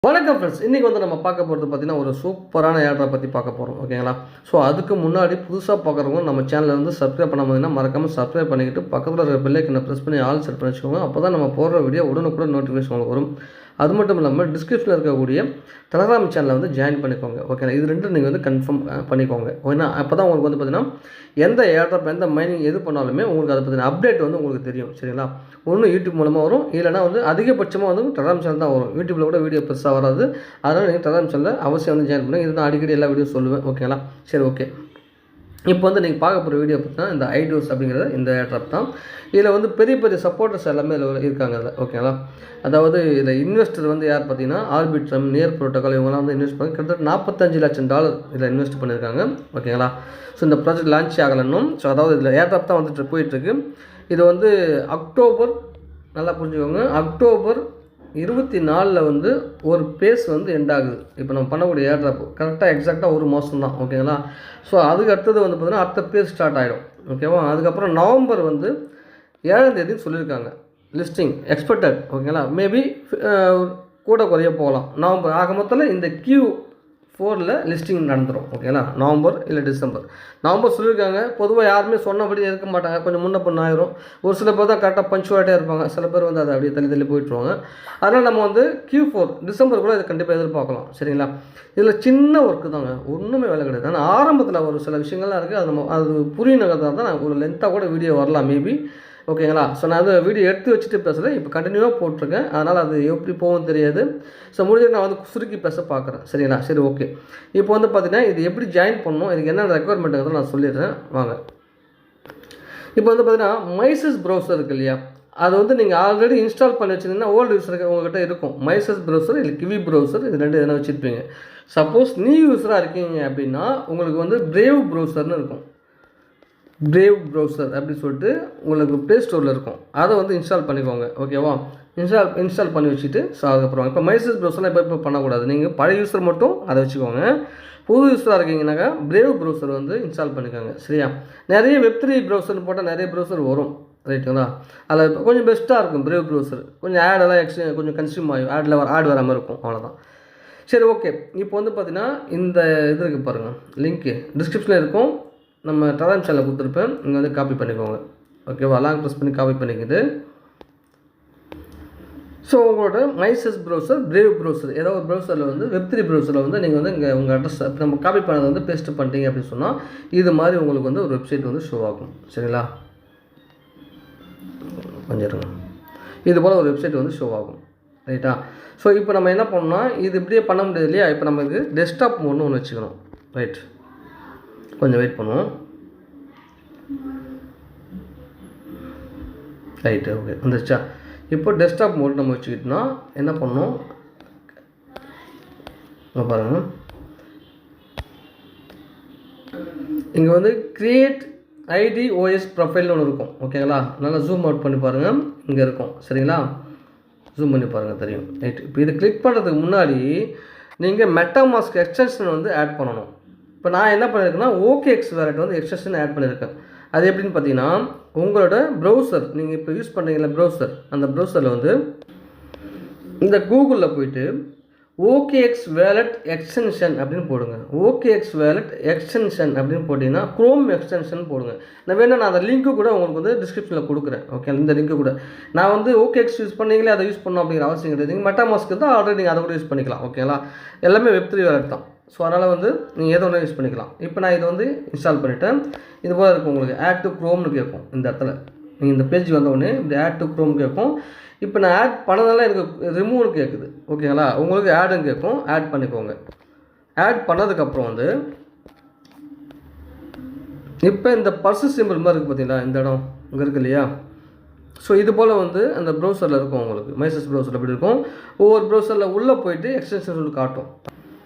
வணக்கம் ஃப்ரெண்ட்ஸ். இன்றைக்கி வந்து நம்ம பார்க்க போகிறது பார்த்திங்கன்னா ஒரு சூப்பரான ஏர்ட்ராப் பற்றி பார்க்க போகிறோம். ஓகேங்களா? ஸோ அதுக்கு முன்னாடி புதுசாக பார்க்குறவங்க நம்ம சேனலை வந்து சப்ஸ்கிரைப் பண்ண முடியும்னா மறக்காமல் சப்ஸ்கிரைப் பண்ணிக்கிட்டு பக்கத்தில் இருக்கிற பெல் ஐக்கனை ப்ரெஸ் பண்ணி ஆல் செட் பண்ணி வச்சுக்கோங்க. அப்போ தான் நம்ம போடுற வீடியோ உடனுக்குடன் நோட்டிஃபிகேஷன் உங்களுக்கு வரும். அது மட்டும் இல்லாமல் டிஸ்கிரிப்ஷனில் இருக்கக்கூடிய டெலகிராம் சேனலை வந்து ஜாயின் பண்ணிக்கோங்க. ஓகேங்களா? இது ரெண்டும் நீங்கள் வந்து கன்ஃபார்ம் பண்ணிக்கோங்க. ஏன்னா அப்போ தான் உங்களுக்கு வந்து பார்த்திங்கன்னா எந்த ஏர்ட்ராப் எந்த மைனிங் எது பண்ணாலுமே உங்களுக்கு அதை பற்றின அப்டேட் வந்து உங்களுக்கு தெரியும். சரிங்களா? ஒன்று யூடியூப் மூலமாக வரும், இல்லைனா வந்து அதிகபட்சமாக வந்து டெலகிராம் சேனல் தான் வரும். யூடியூப்பில் கூட வீடியோ பெருசாக வராது. அதனால் நீங்கள் டெலகிராம் சேனலில் அவசியம் வந்து ஜாயின் பண்ணுங்கள். இது நான் அடிக்கடி எல்லா வீடியோ சொல்லுவேன். ஓகேங்களா? சரி, ஓகே. இப்போ வந்து நீங்கள் பார்க்க போகிற வீடியோ பார்த்தீங்கன்னா இந்த ஐடோஸ் அப்படிங்கிறது இந்த ஏர்ட்ராப் தான். இதில் வந்து பெரிய பெரிய சப்போர்ட்டர்ஸ் எல்லாமே இதில் இருக்காங்க அதில். ஓகேங்களா? அதாவது இதில் இன்வெஸ்டர் வந்து யார் பார்த்தீங்கன்னா ஆர்பிட்ரம், நியர் ப்ரோட்டோக்கால் இவங்களாம் வந்து இன்வெஸ்ட் பண்ணி கிட்டத்தட்ட $45 லட்சம் இதில் இன்வெஸ்ட் பண்ணியிருக்காங்க. ஓகேங்களா? ஸோ இந்த ப்ராஜெக்ட் லான்ச் ஆகலன்னும், ஸோ அதாவது இதில் ஏர்ட்ராப் தான் வந்துட்டு போயிட்டுருக்கு. இது வந்து அக்டோபர், நல்லா புரிஞ்சுக்கோங்க, அக்டோபர் 24 வந்து ஒரு பேஸ் வந்து எண்ட் ஆகுது. இப்போ நம்ம பண்ணக்கூடிய ஏர்ட்ராப் கரெக்டாக எக்ஸாக்டாக ஒரு மாதம் தான். ஓகேங்களா? ஸோ அதுக்கு அடுத்தது வந்து பார்த்திங்கன்னா அடுத்த பேஸ் ஸ்டார்ட் ஆகிடும். ஓகேவா? அதுக்கப்புறம் நவம்பர் வந்து 7ஆம் தேதின்னு சொல்லியிருக்காங்க லிஸ்டிங் எக்ஸ்பெக்டட். ஓகேங்களா? மேபி கூட குறைய போகலாம். நவம்பர் ஆக மொத்தத்தில் இந்த Q4 லிஸ்டிங் நடந்துடும். ஓகேங்களா? நவம்பர் இல்லை டிசம்பர். நவம்பர் சொல்லியிருக்காங்க. பொதுவாக யாருமே சொன்னபடி இருக்க மாட்டாங்க, கொஞ்சம் முன்ன பண்ண ஆயிரும். ஒரு சில பேர் தான் கரெக்டாக பஞ்சுவாலிட்டியாக இருப்பாங்க, சில பேர் வந்து அதை அப்படியே தள்ளி போயிட்டுருவாங்க. அதனால் நம்ம வந்து Q4 டிசம்பர் கூட இதை கண்டிப்பாக எதிர்பார்க்கலாம். சரிங்களா? இதில் சின்ன ஒர்க்கு தாங்க, ஒன்றுமே வேலை கிடையாது. ஆனால் ஆரம்பத்தில் ஒரு சில விஷயங்கள்லாம் இருக்குது, அது நம்ம அது புரியணுங்கிறதா தான் நான் ஒரு லென்த்தாக கூட வீடியோ வரலாம் மேபி. ஓகேங்களா? ஸோ நான் வந்து வீடியோ எடுத்து வச்சுட்டு பேசுகிறேன், இப்போ கண்டினியூவாக போட்டிருக்கேன். அதனால் அது எப்படி போகும் தெரியாது. ஸோ முடிஞ்சு நான் வந்து சுருக்கி பேச பார்க்குறேன். சரிங்களா? சரி, ஓகே. இப்போ வந்து பார்த்தீங்கன்னா இது எப்படி ஜாயின் பண்ணணும், இதுக்கு என்ன ரெக்குவயர்மெண்ட்டுங்கிறத நான் சொல்லிடுறேன் வாங்க. இப்போ வந்து பார்த்தீங்கன்னா மைசஸ் ப்ரௌசர் இருக்குது இல்லையா, அது வந்து நீங்கள் ஆல்ரெடி இன்ஸ்டால் பண்ணி வச்சுருந்தீங்கன்னா ஓல்டு யூஸர் உங்கள்கிட்ட இருக்கும். மைசஸ் ப்ரௌசர் இல்லை கிவி ப்ரௌசர், இது ரெண்டு எதனா வச்சுருப்பீங்க. சப்போஸ் நியூ யூஸராக இருக்கீங்க அப்படின்னா உங்களுக்கு வந்து பிரேவ் ப்ரௌசர்னு இருக்கும். பிரேவ் ப்ரௌசர் அப்படின்னு சொல்லிட்டு உங்களுக்கு ப்ளே ஸ்டோரில் இருக்கும். அதை வந்து இன்ஸ்டால் பண்ணிக்கோங்க. ஓகேவா? இன்ஸ்டால் பண்ணி வச்சுட்டு ஸோ அதுக்கப்புறம் இப்போ மைசஸ் ப்ரௌசர்லாம் இப்போ பண்ணக்கூடாது. நீங்கள் பழைய யூஸர் மட்டும் அதை வச்சுக்கோங்க. புது யூஸராக இருக்கீங்கன்னாக்கா பிரேவ் ப்ரௌசர் வந்து இன்ஸ்டால் பண்ணிக்கோங்க. சரியா? நிறைய வெப்3 ப்ரௌசர்னு போட்டால் நிறைய ப்ரௌசர் வரும். ரைட்டுங்களா? அதில் கொஞ்சம் பெஸ்ட்டாக இருக்கும் பிரேவ் ப்ரௌசர். கொஞ்சம் ஆடெல்லாம் கொஞ்சம் கன்சியூம் ஆகும், ஆட் வராமல் இருக்கும். அவ்வளோதான். சரி, ஓகே. இப்போ வந்து பார்த்தீங்கன்னா இந்த இது இருக்குது பாருங்கள், லிங்க்கு டிஸ்கிரிப்ஷனில் இருக்கும். நம்ம டெலகிராம் சேனலில் கொடுத்துருப்பேன், இங்கே வந்து காப்பி பண்ணிக்கோங்க. ஓகேவா? லாங் ப்ரெஸ் பண்ணி காப்பி பண்ணிக்கிது. ஸோ உங்களோட மைசஸ் ப்ரௌசர், பிரேவ் ப்ரௌசர் ஏதோ ஒரு ப்ரௌசரில் வந்து வெப்3 ப்ரௌசரில் வந்து நீங்கள் வந்து இங்கே உங்கள் அட்ரஸ் நம்ம காப்பி பண்ணதை வந்து பேஸ்ட் பண்ணிட்டீங்க அப்படின்னு சொன்னால் இது மாதிரி உங்களுக்கு வந்து ஒரு வெப்சைட் வந்து ஷோ ஆகும். சரிங்களா? கொஞ்சம் இது போல் ஒரு வெப்சைட் வந்து ஷோ ஆகும். ரைட்டா? ஸோ இப்போ நம்ம என்ன பண்ணோம்னா இது இப்படியே பண்ண முடியாது இல்லையா? இப்போ நமக்கு டெஸ்க்டாப் மோட்னு ஒன்று வச்சுக்கணும். ரைட், கொஞ்சம் வெயிட் பண்ணுவோம். ரைட்டு, ஓகே, வந்துருச்சா? இப்போ டெஸ்க்டாப் மோட் நம்ம வச்சுக்கிட்டோம்னா என்ன பண்ணணும், பாருங்கள், இங்கே வந்து கிரியேட் ஐடி ஓஎஸ் ப்ரொஃபைல்னு ஒன்று இருக்கும். ஓகேங்களா? நல்லா ஜூம் அவுட் பண்ணி பாருங்கள், இங்கே இருக்கும். சரிங்களா? ஜூம் பண்ணி பாருங்கள், தெரியும். ரைட். இப்போ இது கிளிக் பண்ணுறதுக்கு முன்னாடி நீங்கள் மெட்டாமாஸ்க் எக்ஸ்டென்ஷன் வந்து ஆட் பண்ணணும். இப்போ நான் என்ன பண்ணியிருக்கேன்னா OKX வேலட் வந்து எக்ஸ்டென்ஷன் ஆட் பண்ணியிருக்கேன். அது எப்படின்னு பார்த்தீங்கன்னா உங்களோட ப்ரௌசர் நீங்கள் இப்போ யூஸ் பண்ணுறீங்களா ப்ரௌசர், அந்த ப்ரௌசரில் வந்து இந்த கூகுளில் போயிட்டு OKX வேலட் எக்ஸ்டென்ஷன் அப்படின்னு போடுங்க. OKX வேலட் எக்ஸ்டென்ஷன் அப்படின்னு போட்டிங்கன்னா க்ரோம் எக்ஸ்டென்ஷன் போடுங்க. நான் வேணால் நான் அந்த லிங்க்கு கூட உங்களுக்கு வந்து டிஸ்கிரிப்ஷனில் கொடுக்குறேன். ஓகே? இந்த லிங்க்கு கூட நான் வந்து OKX யூஸ் பண்ணீங்களே அதை யூஸ் பண்ணணும் அப்படிங்கிற அவசியம் கிடையாது. நீங்கள் மெட்டாமாஸ்க் தான் ஆல்ரெடி நீங்கள் அதை கூட யூஸ் பண்ணிக்கலாம். ஓகேங்களா? எல்லாமே வெப்3 வேலட் தான். ஸோ அதனால் வந்து நீங்கள் ஏதோ ஒன்று யூஸ் பண்ணிக்கலாம். இப்போ நான் இதை வந்து இன்ஸ்டால் பண்ணிவிட்டேன். இது போல் இருக்கும், உங்களுக்கு ஆட் டு க்ரோம்னு கேட்கும். இந்த இடத்துல நீங்கள் இந்த பேஜ் வந்தவுடனே இப்படி ஆட் டு க்ரோம் கேட்கும். இப்போ நான் ஆட் பண்ணதால எனக்கு ரிமூவ்னு கேட்குது. ஓகேங்களா? உங்களுக்கு ஆடுன்னு கேட்கும், ஆட் பண்ணிக்கோங்க. ஆட் பண்ணதுக்கப்புறம் வந்து இப்போ இந்த பர்ஸ் சிம்பிள் மாதிரி இருக்குது பார்த்தீங்களா, இந்த இடம் இங்கே இருக்குது இல்லையா? ஸோ இது போல் வந்து அந்த ப்ரௌசரில் இருக்கும். உங்களுக்கு மைசஸ் ப்ரௌசரில் எப்படி இருக்கும், ஒவ்வொரு ப்ரௌசரில் உள்ளே போயிட்டு எக்ஸ்டென்ஷன் சொல்லி காட்டும்.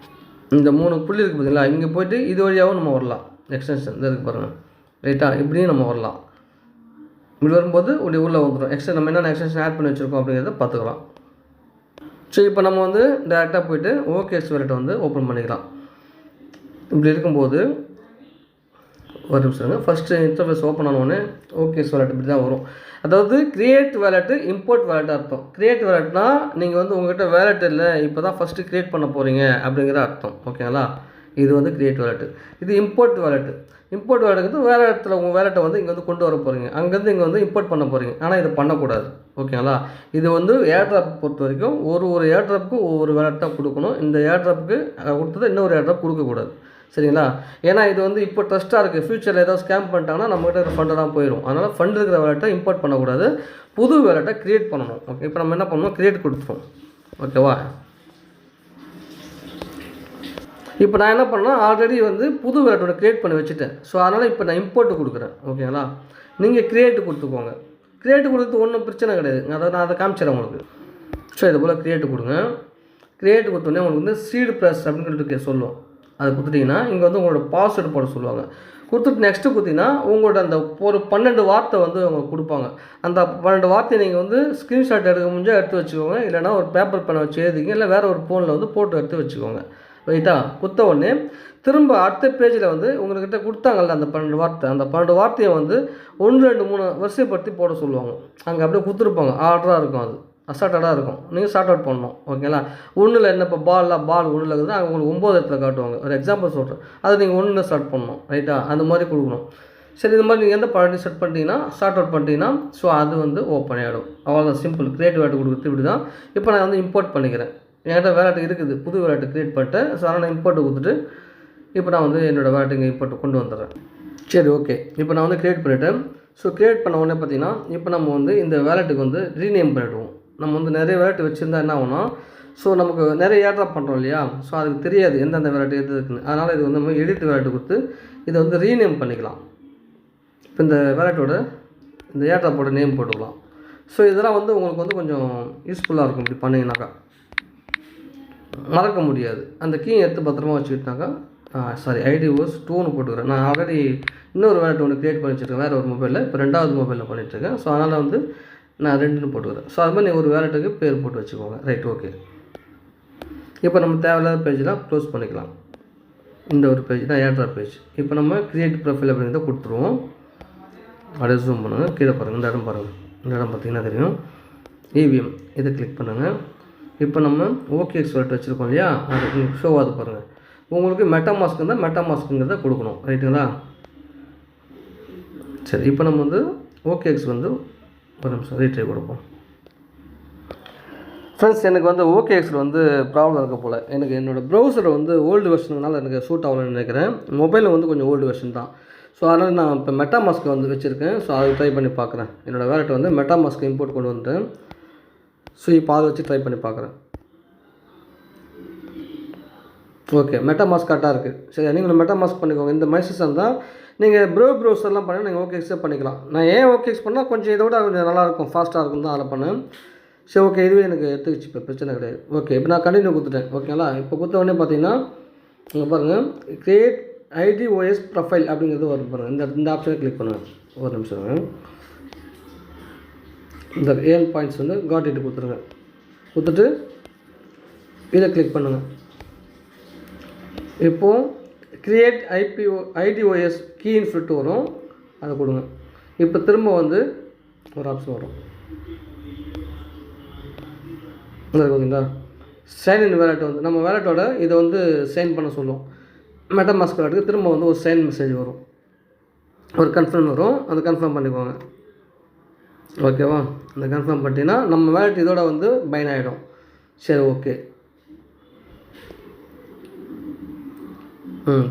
இந்த 3 புள்ளி இருக்குது பார்த்தீங்களா, இங்கே போய்ட்டு இது வழியாகவும் நம்ம வரலாம். எக்ஸ்டென்ஷன் இதை இருக்குது பாருங்கள். ரைட்டா? இப்படியும் நம்ம வரலாம். இப்படி வரும்போது இப்படி உள்ளே வந்துடும். நம்ம என்னென்ன எக்ஸ்டென்ஷன் ஆட் பண்ணி வச்சுருக்கோம் அப்படிங்கிறத பார்த்துக்கலாம். ஸோ இப்போ நம்ம வந்து டேரெக்டாக போய்ட்டு OKX வேலட்டை வந்து ஓப்பன் பண்ணிக்கலாம். இப்படி இருக்கும்போது ஒரு நிமிஷம். ஃபஸ்ட்டு இன்டர்ஃபேஸ் ஓப்பன் ஆனோடனே OKX வாலெட் இப்படி தான் வரும். அதாவது கிரியேட் வேலெட்டு, இம்போர்ட் வேலெட் அர்த்தம். கிரியேட் வேலெட்னா நீங்கள் வந்து உங்கள்கிட்ட வேலெட் இல்லை, இப்போ தான் ஃபஸ்ட்டு கிரியேட் பண்ண போகிறீங்க அப்படிங்கிற அர்த்தம். ஓகேங்களா? இது வந்து கிரியேட் வேலெட்டு. இது இம்போர்ட் வேலெட்டு. இம்போர்ட் வேலெட்டுக்கு வேறு இடத்துல உங்கள் வேலெட்டை வந்து இங்கே வந்து கொண்டு வர போகிறீங்க, அங்கேருந்து இங்கே வந்து இம்போர்ட் பண்ண போகிறீங்க. ஆனால் இது பண்ணக்கூடாது. ஓகேங்களா? இது வந்து ஏர்ட்ராப் பொறுத்த வரைக்கும் ஒரு ஏர்ட்ராப்புக்கு ஒவ்வொரு வேலெட் தான் கொடுக்கணும். இந்த ஏர்ட்ராப்புக்கு கொடுத்தது இன்னொரு ஏர்ட்ராப் கொடுக்கக்கூடாது. சரிங்களா? ஏன்னா இது வந்து இப்போ ட்ரஸ்ட்டாக இருக்குது. ஃப்யூச்சரில் ஏதாவது ஸ்கேம் பண்ணிட்டாங்கன்னா நம்மகிட்ட இருக்கிற ஃபண்டை தான் போயிடும். அதனால் ஃபண்ட் இருக்கிற வேலெட்டை இம்போர்ட் பண்ணக்கூடாது, புது வேலெட்டை க்ரியேட் பண்ணணும். ஓகே, இப்போ நம்ம என்ன பண்ணணும், க்ரியேட் கொடுத்துருவோம். ஓகேவா? இப்போ நான் என்ன பண்ணேன், ஆல்ரெடி வந்து புது வேலெட்டோட க்ரியேட் பண்ணி வச்சுட்டேன். ஸோ அதனால் இப்போ நான் இம்போர்ட்டு கொடுக்குறேன். ஓகேங்களா? நீங்கள் க்ரியேட்டு கொடுத்துக்கோங்க. க்ரியேட்டு கொடுத்து ஒன்றும் பிரச்சனை கிடையாது. நான் அதை காமிச்சிடறேன் உங்களுக்கு. ஸோ இது போல் க்ரியேட்டு கொடுங்க. க்ரியேட்டு கொடுத்தோடனே உங்களுக்கு வந்து சீடு ப்ளஸ் அப்படின்னு சொல்லிட்டு சொல்லுவோம். அதை கொடுத்துட்டிங்கன்னா இங்கே வந்து உங்களோட பாஸ்வேர்டு போட சொல்லுவாங்க. கொடுத்துட்டு நெக்ஸ்ட்டு கொடுத்தீங்கன்னா உங்களோட அந்த ஒரு 12 வார்த்தை வந்து உங்களுக்கு கொடுப்பாங்க. அந்த 12 வார்த்தையை நீங்கள் வந்து ஸ்க்ரீன்ஷாட் எடுக்க முடிஞ்சால் எடுத்து வச்சுக்கோங்க, இல்லைனா ஒரு பேப்பர் பெண்ணை வச்சு எழுதிங்க, இல்லை வேறு ஒரு ஃபோனில் வந்து போட்டு எடுத்து வச்சுக்கோங்க. ரைட்டா? கொடுத்த உடனே திரும்ப அடுத்த பேஜில் வந்து உங்கள்கிட்ட கொடுத்தாங்கல்ல அந்த 12 வார்த்தை, அந்த 12 வார்த்தையை வந்து 1 2 3 வரிசைப்படுத்தி போட சொல்லுவாங்க. அங்கே அப்படியே கொடுத்துருப்பாங்க, ஆர்டராக இருக்கும், அது அசார்ட்டடாக இருக்கும். நீங்கள் ஷார்ட் அவுட் பண்ணணும். ஓகேங்களா? 1ல் என்ன, இப்போ பால் 1ல் இருக்குது, அங்கே உங்களுக்கு 9 இடத்துல காட்டுவாங்க. ஒரு எக்ஸாம்பிள் சொல்கிறேன், அது நீங்கள் 1ல் ஸ்டார்ட் பண்ணணும். ரைட்டா? அந்த மாதிரி கொடுக்கணும். சரி, இது மாதிரி நீங்கள் எந்த பாலிட்டி செட் பண்ணிட்டீங்கன்னா, ஷார்ட் அவுட் பண்ணிட்டீங்கன்னா, ஸோ அது வந்து ஓப்பன் ஆகிடும். அவ்வளோதான், சிம்பிள். கிரியேட் வேலெட் கொடுக்குறது இப்படி தான். இப்போ நான் வந்து இம்போர்ட் பண்ணிக்கிறேன். என்கிட்ட வேலெட் இருக்குது, புது வேலெட் க்ரியேட் பண்ணிட்டேன். ஸோ அதனால் நான் இம்போர்ட்டு கொடுத்துட்டு இப்போ நான் வந்து என்னோடய வேலெட் இங்கே இம்போர்ட் கொண்டு வந்துடுறேன். சரி, ஓகே. இப்போ நான் வந்து க்ரியேட் பண்ணிவிட்டேன். ஸோ க்ரியேட் பண்ண உடனே பார்த்தீங்கன்னா இப்போ நம்ம வந்து இந்த வேலெட்டுக்கு வந்து ரீநேம் பண்ணிவிடுவோம். நம்ம வந்து நிறைய வேலெட் வச்சுருந்தா என்ன ஆகும்னா, ஸோ நமக்கு நிறைய ஏர்ட்ராப் பண்ணுறோம் இல்லையா, ஸோ அதுக்கு தெரியாது எந்தெந்த வேலெட் எது இருக்குன்னு. அதனால் இது வந்து நம்ம எடிட் வேலெட் கொடுத்து இதை வந்து ரீநேம் பண்ணிக்கலாம். இப்போ இந்த வேலெட்டோட இந்த ஏர்ட்ராப்போட நேம் போட்டுக்கலாம். ஸோ இதெல்லாம் வந்து உங்களுக்கு வந்து கொஞ்சம் யூஸ்ஃபுல்லாக இருக்கும். இப்படி பண்ணிங்கனாக்கா மறக்க முடியாது. அந்த கீ எடுத்து பத்திரமா வச்சுக்கிட்டாக்கா, IDOS 2ன்னு போட்டுக்கிறேன். நான் ஆல்ரெடி இன்னொரு வேலெட் ஒன்று க்ரியேட் பண்ணி வச்சுருக்கேன் வேறு ஒரு மொபைலில். இப்போ 2வது மொபைலில் பண்ணிகிட்ருக்கேன். ஸோ அதனால் வந்து நான் 2ன்னு போட்டுக்கிறேன். ஸோ அது மாதிரி நீங்கள் ஒரு வேலெட்டுக்கு பேர் போட்டு வச்சுக்கோங்க. Right, okay. இப்போ நம்ம தேவையில்லாத பேஜெலாம் க்ளோஸ் பண்ணிக்கலாம். இந்த ஒரு பேஜ் தான் ஏர்ட்ராப் பேஜ். இப்போ நம்ம க்ரியேட் ப்ரொஃபைல் அப்படிங்கிறத கொடுத்துருவோம். அப்படியே ஜூம் பண்ணுங்கள், கீழே பாருங்கள், இந்த இடம் பாருங்கள். இந்த இடம் பார்த்திங்கன்னா தெரியும், EVM இதை கிளிக் பண்ணுங்கள். இப்போ நம்ம OKX வேலெட் வச்சுருக்கோம் இல்லையா, அது ஷோ ஆகுது பாருங்கள். உங்களுக்கு மெட்டாமாஸ்க் இருந்தால் மெட்டாமாஸ்க்குங்கிறத கொடுக்கணும். ரைட்டுங்களா? சரி, இப்போ நம்ம வந்து OKX வந்து ஒரு நிமிஷம் ரீட்ரை கொடுப்போம். ஃப்ரெண்ட்ஸ், எனக்கு வந்து OKXல வந்து ப்ராப்ளம் இருக்க போல். எனக்கு என்னோடய ப்ரௌசர் வந்து ஓல்டு வெர்ஷனுனால எனக்கு சூட் ஆகலன்னு நினைக்கிறேன். மொபைலில் வந்து கொஞ்சம் ஓல்டு வெர்ஷன் தான். ஸோ அதனால் நான் இப்போ மெட்டாமாஸ்க் வந்து வச்சுருக்கேன். ஸோ அதை ட்ரை பண்ணி பார்க்குறேன். என்னோடய வேலெட் வந்து மெட்டாமாஸ்க் இம்போர்ட் கொண்டு வந்துட்டேன். ஸோ இப்போ அதை வச்சு ட்ரை பண்ணி பார்க்குறேன். ஓகே, மெட்டாமாஸ்க் கரெக்டாக இருக்குது. சரி, நீங்களும் மெட்டாமாஸ்க் பண்ணிக்கோங்க. இந்த மைசிசன் தான் நீங்கள் ப்ரௌசர்லாம் பண்ணி நீங்கள் OKXே பண்ணிக்கலாம். நான் ஏன் OKX பண்ணால் கொஞ்சம் இதை விட கொஞ்சம் நல்லாயிருக்கும், ஃபாஸ்ட்டாக இருக்கும் தான் அதில் பண்ணேன். சரி, ஓகே, இதுவே எனக்கு எடுத்துக்கிச்சு, இப்போ பிரச்சனை கிடையாது. ஓகே, இப்போ நான் கண்டினியூ கொடுத்துட்டேன். ஓகேங்களா? இப்போ கொடுத்த உடனே பார்த்தீங்கன்னா இங்கே பாருங்கள், க்ரியேட் IDOS ப்ரொஃபைல் அப்படிங்கிறது வரும் பாருங்கள். இந்த ஆப்ஷனை கிளிக் பண்ணுங்கள். ஒரு நிமிஷம், இந்த 7 பாயிண்ட்ஸ் வந்து காட் இட்டு கொடுத்துருங்க. கொடுத்துட்டு இதை கிளிக் பண்ணுங்கள். இப்போது க்ரியேட் IDOS கீ இன்ஃபிட் வரும், அதை கொடுங்க. இப்போ திரும்ப வந்து ஒரு ஆப்ஷன் வரும், பார்த்தீங்களா, சைன் இன் வேலெட் வந்து நம்ம வேலெட்டோட இதை வந்து சைன் பண்ண சொல்லுவோம். மெட்டாமாஸ்க் வேலெட்டுக்கு திரும்ப வந்து ஒரு சைன் மெசேஜ் வரும், ஒரு கன்ஃபார்ம் வரும். அதை கன்ஃபார்ம் பண்ணிக்கோங்க. ஓகேவா? அந்த கன்ஃபார்ம் பண்ணிட்டீங்கன்னா நம்ம வேலெட் இதோட வந்து பைன் ஆகிடும். சரி, ஓகே.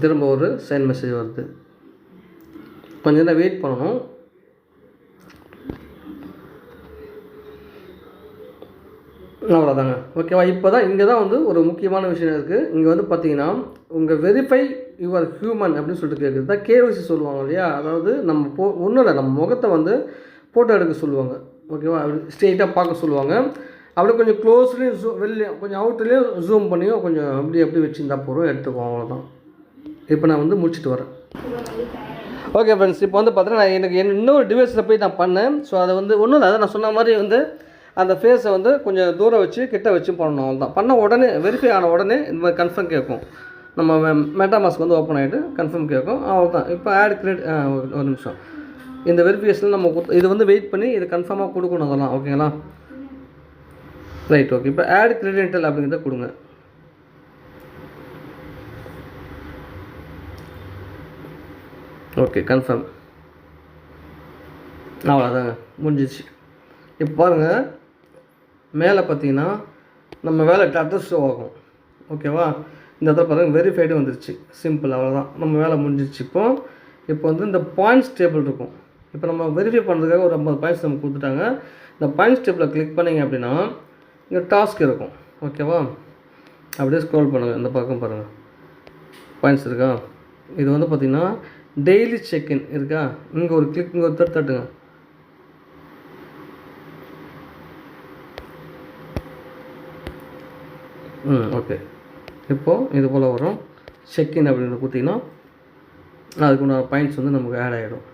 திரும்ப ஒரு சைன் மெசேஜ் வருது. கொஞ்சம் நேரம் வெயிட் பண்ணணும். அவ்வளோதாங்க. ஓகேவா? இப்போ தான் இங்கே தான் வந்து ஒரு முக்கியமான விஷயம் இருக்குது. இங்கே வந்து பார்த்தீங்கன்னா உங்கள் வெரிஃபை யுவர் ஹியூமன் அப்படின்னு சொல்லிட்டு கேட்குது தான் KYC சொல்லுவாங்க இல்லையா. அதாவது நம்ம ஒன்றும் இல்லை, நம்ம முகத்தை வந்து ஃபோட்டோ எடுக்க சொல்லுவாங்க. ஓகேவா? அப்படி ஸ்ட்ரெயிட்டாக பார்க்க சொல்லுவாங்க. அப்படியே கொஞ்சம் க்ளோஸ்லேயும் வெளிலையும் கொஞ்சம் அவுட்லேயும் ஜூம் பண்ணியும் கொஞ்சம் அப்படி வச்சுருந்தா போகிறோம், எடுத்துக்குவோம். அவ்வளோதான். இப்போ நான் வந்து முடிச்சுட்டு வரேன். ஓகே ஃப்ரெண்ட்ஸ், இப்போ வந்து பார்த்தீங்கன்னா எனக்கு இன்னொரு டிவைஸில் போய் நான் பண்ணேன். ஸோ அதை வந்து ஒன்றும் இல்லை, அதை நான் சொன்ன மாதிரி வந்து அந்த ஃபேஸை வந்து கொஞ்சம் தூரம் வச்சு கிட்ட வச்சு பண்ணணும். அவ்வளோதான். பண்ண உடனே வெரிஃபை ஆன உடனே இந்த மாதிரி கன்ஃபார்ம் கேட்கும். நம்ம மெட்டாமாஸ்க் வந்து ஓப்பன் ஆகிட்டு கன்ஃபார்ம் கேட்கும், அவ்வளோதான். இப்போ ஆட் கிரெடிட் ஒரு நிமிஷம், இந்த வெரிஃபிகேஷன் நம்ம இது வந்து வெயிட் பண்ணி இது கன்ஃபார்மாக கொடுக்கணும் அதெல்லாம், ஓகேங்களா? Right, okay. இப்போ ஆட் கிரெடென்ஷியல் அப்படிங்கிறத கொடுங்க. Okay, confirm. அவ்வளோதாங்க, முடிஞ்சிச்சு. இப்போ பாருங்கள், மேலே பார்த்தீங்கன்னா நம்ம வேலெட் அட்ரஸ் ஷோ ஆகும், ஓகேவா? இந்த இடத்துல பாருங்கள் வெரிஃபைடு வந்துருச்சு, சிம்பிள், அவ்வளோதான். நம்ம வேலை முடிஞ்சிச்சு. இப்போ வந்து இந்த பாயிண்ட்ஸ் டேபிள் இருக்கும். இப்போ நம்ம வெரிஃபை பண்ணுறதுக்காக ஒரு 50 பாயிண்ட்ஸ் நம்ம கொடுத்துட்டாங்க. இந்த பாயிண்ட்ஸ் டேபிளில் கிளிக் பண்ணிங்க அப்படின்னா இங்கே டாஸ்க் இருக்கும், ஓகேவா? அப்படியே ஸ்க்ரோல் பண்ணுங்கள், இந்த பக்கம் பாருங்கள், பாயிண்ட்ஸ் இருக்கா? இது வந்து பார்த்திங்கன்னா டெய்லி செக்இன் இருக்கா? இங்கே ஒரு கிளிக், இங்கே ஒரு தட்டுங்க. ஓகே. இப்போது இது போல் வரும், செக்இன் அப்படின்றது கொடுத்திங்கன்னா அதுக்குள்ள பாயிண்ட்ஸ் வந்து நமக்கு ஆட் ஆகிடும்.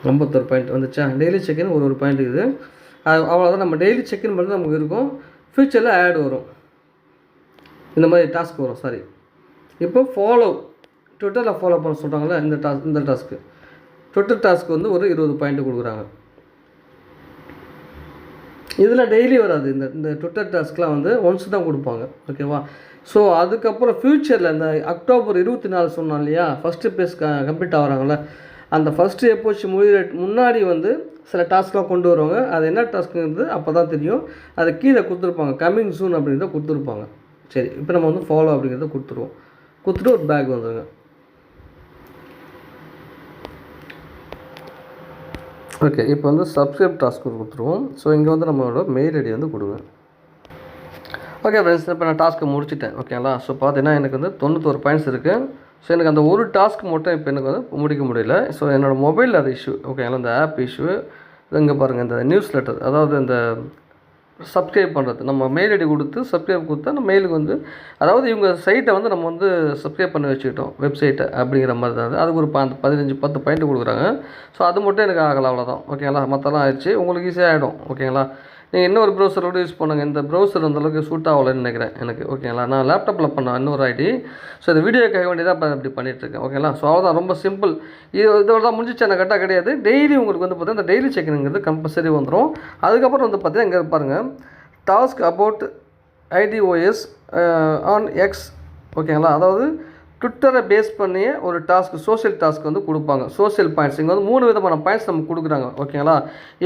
51 பாயிண்ட் வந்துச்சா? டெய்லி செக்இன் ஒரு பாயிண்ட் இருக்குது. அது அவ்வளோதான். நம்ம டெய்லி செக்இன் பண்ணுறது நமக்கு இருக்கும். ஃப்யூச்சரில் ஆட் வரும், இந்த மாதிரி டாஸ்க் வரும். சாரி, இப்போ ஃபாலோ, ட்விட்டரில் ஃபாலோ பண்ண சொல்கிறாங்களே, இந்த டாஸ்க்கு, ட்விட்டர் டாஸ்க்கு வந்து ஒரு 20 பாயிண்ட் கொடுக்குறாங்க. இதில் டெய்லி வராது. இந்த ட்விட்டர் டாஸ்க்லாம் வந்து ஒன்ஸ் தான் கொடுப்பாங்க, ஓகேவா? ஸோ அதுக்கப்புறம் ஃப்யூச்சரில் இந்த அக்டோபர் 24 சொன்னோம் இல்லையா, ஃபஸ்ட்டு பேஸ் கம்ப்ளீட் ஆகிறாங்கள, அந்த ஃபஸ்ட்டு எப்போச்சு முன்னாடி வந்து சில டாஸ்க்லாம் கொண்டு வருவாங்க. அது என்ன டாஸ்க்குங்கிறது அப்போ தான் தெரியும். அது கீழே கொடுத்துருப்பாங்க, கம்மிங் சூன் அப்படிங்கிறத கொடுத்துருப்பாங்க. சரி, இப்போ நம்ம வந்து ஃபாலோ அப்படிங்கிறத கொடுத்துருவோம். கொடுத்துட்டு ஒரு பேக் வந்துடுங்க. ஓகே, இப்போ வந்து சப்ஸ்கிரைப் டாஸ்க் கொடுத்துருவோம். ஸோ இங்கே வந்து நம்மளோட மெயில் ஐடி வந்து கொடுங்க. ஓகே ஃப்ரெண்ட்ஸ், இப்போ நான் டாஸ்க்கை முடிச்சிட்டேன், ஓகேங்களா? ஸோ பார்த்தீங்கன்னா எனக்கு வந்து 91 பாயிண்ட்ஸ் இருக்குது. ஸோ எனக்கு அந்த ஒரு டாஸ்க் மட்டும் இப்போ எனக்கு வந்து முடிக்க முடியல. ஸோ என்னோடய மொபைலில் அது இஷ்யூ, ஓகேங்களா? இந்த ஆப் இஷ்யூ. இங்கே பாருங்கள், இந்த நியூஸ் லெட்டர், அதாவது இந்த சப்ஸ்கிரைப் பண்ணுறது, நம்ம மெயில் ஐடி கொடுத்து சப்ஸ்கிரைப் கொடுத்தா நம்ம மெயிலுக்கு வந்து, அதாவது இவங்க சைட்டை வந்து நம்ம வந்து சப்ஸ்கிரைப் பண்ணி வச்சுக்கிட்டோம், வெப்சைட்டை அப்படிங்கிற மாதிரி தான். அதுக்கு ஒரு 10 பாயிண்ட் கொடுக்குறாங்க. ஸோ அது மட்டும் எனக்கு ஆகலை, அவ்வளோதான், ஓகேங்களா? மற்றெல்லாம் ஆயிடுச்சு. உங்களுக்கு ஈஸியாக ஆகிடும், ஓகேங்களா? நீங்கள் இன்னொரு ப்ரௌசரோடு யூஸ் பண்ணுங்கள். இந்த ப்ரௌசர் அந்தளவுக்கு சூட் ஆகலைன்னு நினைக்கிறேன் எனக்கு, ஓகேங்களா? நான் லேப்டாப்பில் பண்ணேன் இன்னொரு ஐடி. ஸோ இந்த வீடியோக்காக வேண்டியதாக இப்போ இப்படி பண்ணிகிட்ருக்கேன், ஓகேங்களா? ஸோ அவ்வளோதான், ரொம்ப சிம்பிள். இதோட தான் முடிஞ்சிச்சு, எனக்கு கரெக்டாக கிடையாது. டெய்லி உங்களுக்கு வந்து பார்த்தீங்கன்னா இந்த டெய்லி செக்கிங்கிறது கம்பல்சரி வந்துடும். அதுக்கப்புறம் வந்து பார்த்தீங்கன்னா இங்கே பாருங்கள், டாஸ்க் அபவுட் ஐடிஓஎஸ் ஆன் எக்ஸ், ஓகேங்களா? அதாவது ட்விட்டரை பேஸ் பண்ணி ஒரு டாஸ்க், சோஷியல் டாஸ்க் வந்து கொடுப்பாங்க. சோஷியல் பாயிண்ட்ஸ் இங்கே வந்து 3 விதமான பாயிண்ட்ஸ் நமக்கு கொடுக்குறாங்க, ஓகேங்களா?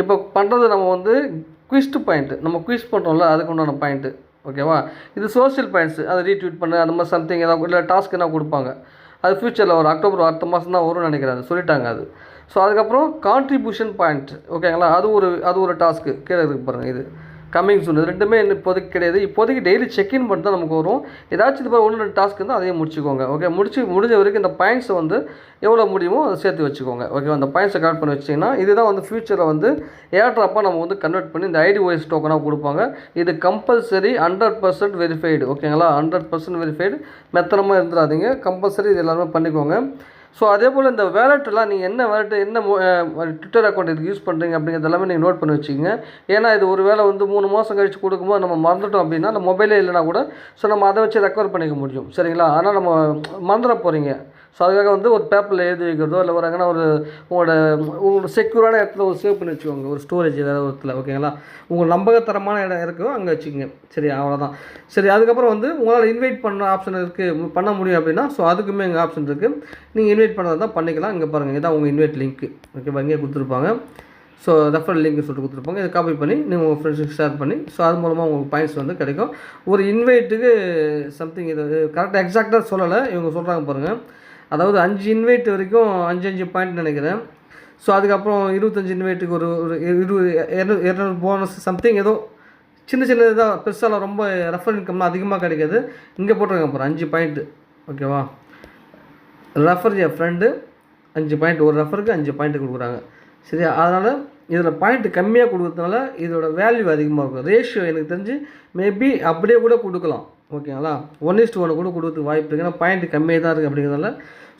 இப்போ பண்ணுறது நம்ம வந்து குவிஸ்ட் பாயிண்ட்டு, நம்ம குவிஸ் பண்ணுறோம்ல, அதுக்கு உண்டான பாயிண்ட்டு, ஓகேவா? இது சோஷியல் பாயிண்ட்ஸு, அதை ரீட்வீட் பண்ண அந்த மாதிரி சம்திங் ஏதாவது இல்லை டாஸ்க் என்ன கொடுப்பாங்க. அது ஃப்யூச்சரில் ஒரு அக்டோபர் அடுத்த மாதம் தான் வரும்னு நினைக்கிறேன், அது சொல்லிட்டாங்க அது. ஸோ அதுக்கப்புறம் கான்ட்ரிபியூஷன் பாயிண்ட், ஓகேங்களா? அது ஒரு டாஸ்க்கு கீழே இருக்குது பாருங்கள், இது கம்மிங் சூன். இது ரெண்டுமே இப்போதைக்கு கிடையாது. இப்போதைக்கு டெய்லி செக்இன் பண்ணிட்டு தான் நமக்கு வரும். ஏதாச்சும் இது மாதிரி 1-2 டாஸ்க் இருந்தால் அதையும் முடிச்சுக்கோங்க, ஓகே? முடிஞ்ச வரைக்கும் இந்த பாயிண்ட்ஸை வந்து எவ்வளோ முடியுமோ அதை சேர்த்து வச்சுக்கோங்க, ஓகே? அந்த பாயிண்ட்ஸை கலெக்ட் பண்ணி வச்சிங்கன்னா இதுதான் வந்து ஃப்யூச்சரில் வந்து ஏர்ட்ராப்பாக நம்ம வந்து கன்வெர்ட் பண்ணி இந்த ஐடிஓஎஸ் டோக்கனாக கொடுப்பாங்க. இது கம்பல்சரி 100% வெரிஃபைடு, ஓகேங்களா? 100% வெரிஃபைடு, மெத்தனமாக இருந்துடாதீங்க, கம்பல்சரி இது எல்லாமே பண்ணிக்கோங்க. ஸோ அதே போல் இந்த வேலெட்டெல்லாம் நீங்கள் என்ன வேலெட்டு, என்ன ட்விட்டர் அக்கௌண்ட் இதுக்கு யூஸ் பண்ணுறீங்க அப்படிங்கிறது எல்லாமே நீங்கள் நோட் பண்ணி வச்சுக்கோங்க. ஏன்னா இது ஒரு வேளை வந்து 3 மாதம் கழித்து கொடுக்கும்போது நம்ம மறந்துட்டோம் அப்படின்னா, அந்த மொபைலே இல்லைனா கூட ஸோ நம்ம அதை வச்சு ரெக்கவர் பண்ணிக்க முடியும், சரிங்களா? ஆனால் நம்ம மறந்துட போகிறீங்க. ஸோ அதுக்காக வந்து ஒரு பேப்பரில் எழுதி வைக்கிறதோ இல்லை ஒரு எங்கன்னா உங்களோட செக்யூரான இடத்துல ஒரு சேவ் பண்ணி வச்சுக்கோங்க, ஒரு ஸ்டோரேஜ் ஏதாவது ஒரு இடத்துல, ஓகேங்களா? உங்கள் நம்பகத்தரமான இடம் இருக்கோ அங்கே வச்சுக்கோங்க, சரி? அவ்வளோதான். சரி, அதுக்கப்புறம் வந்து உங்களால் இன்வைட் பண்ண ஆப்ஷன் இருக்குது, பண்ண முடியும் அப்படின்னா ஸோ அதுக்குமே எங்கள் ஆப்ஷன் இருக்குது. நீங்கள் இன்வைட் பண்ணுறதா தான் பண்ணிக்கலாம். இங்கே பாருங்கள், இதான் உங்கள் இன்வைட் லிங்க்கு, ஓகேவா? இங்கே கொடுத்துருப்பாங்க. ஸோ ரெஃபரல் லிங்க் சொல்லிட்டு கொடுத்துருப்பாங்க. இதை காப்பி பண்ணி நீங்கள் உங்கள் ஃப்ரெண்ட்ஸுக்கு ஷேர் பண்ணி ஸோ அது மூலமாக உங்களுக்கு பாயிண்ட்ஸ் வந்து கிடைக்கும். ஒரு இன்வைட்டுக்கு சம்திங், இது கரெக்டாக எக்ஸாக்டாக சொல்லலை, இவங்க சொல்கிறாங்க பாருங்கள். அதாவது 5 இன்வைட் வரைக்கும் 5 பாயிண்ட் நினைக்கிறேன். ஸோ அதுக்கப்புறம் 25 இன்வைட்டுக்கு ஒரு 200 போனஸ் சம்திங், ஏதோ சின்ன இதாக, பெருசாலாம் ரொம்ப ரெஃபர் இன்கம்லாம் அதிகமாக கிடைக்காது. இங்கே போட்டிருக்காங்க அப்புறம் 5 பாயிண்ட்டு, ஓகேவா? ரெஃபர் என் ஃப்ரெண்டு 5 பாயிண்ட், ஒரு ரெஃபருக்கு 5 பாயிண்ட்டு கொடுக்குறாங்க, சரியா? அதனால் இதில் பாயிண்ட் கம்மியாக கொடுக்குறதுனால இதோட வேல்யூ அதிகமாக இருக்கும். ரேஷியோ எனக்கு தெரிஞ்சு மேபி அப்படியே கூட கொடுக்கலாம், ஓகேங்களா? 1:1 கூட கொடுக்கறதுக்கு வாய்ப்பு இருக்குது. ஏன்னா பாயிண்ட் கம்மியாக தான் இருக்குது அப்படிங்கிறதால.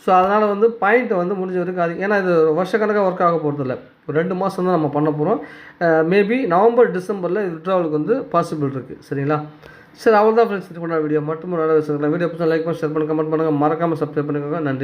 ஸோ அதனால் வந்து பாயிண்ட்டை வந்து முடிஞ்ச வரைக்கும் அது, ஏன்னா இது வருஷக்கணக்காக ஒர்க் ஆக போகிறதில்ல, ஒரு 2 மாதம் தான் நம்ம பண்ண போகிறோம். மேபி நவம்பர் டிசம்பரில் விட்ராவலுக்கு வந்து பாசிபிள் இருக்குது, சரிங்களா? சரி அவ்வளோதான் ஃப்ரெண்ட்ஸ், இது பண்ண வீடியோ மட்டும் நல்ல விஷயம். வீடியோ பிடிச்சா லைக் பண்ணி ஷேர் பண்ணி கமெண்ட் பண்ணுங்கள், மறக்காமல் சப்ஸ்கிரைப் பண்ணிக்கோங்க. நன்றி.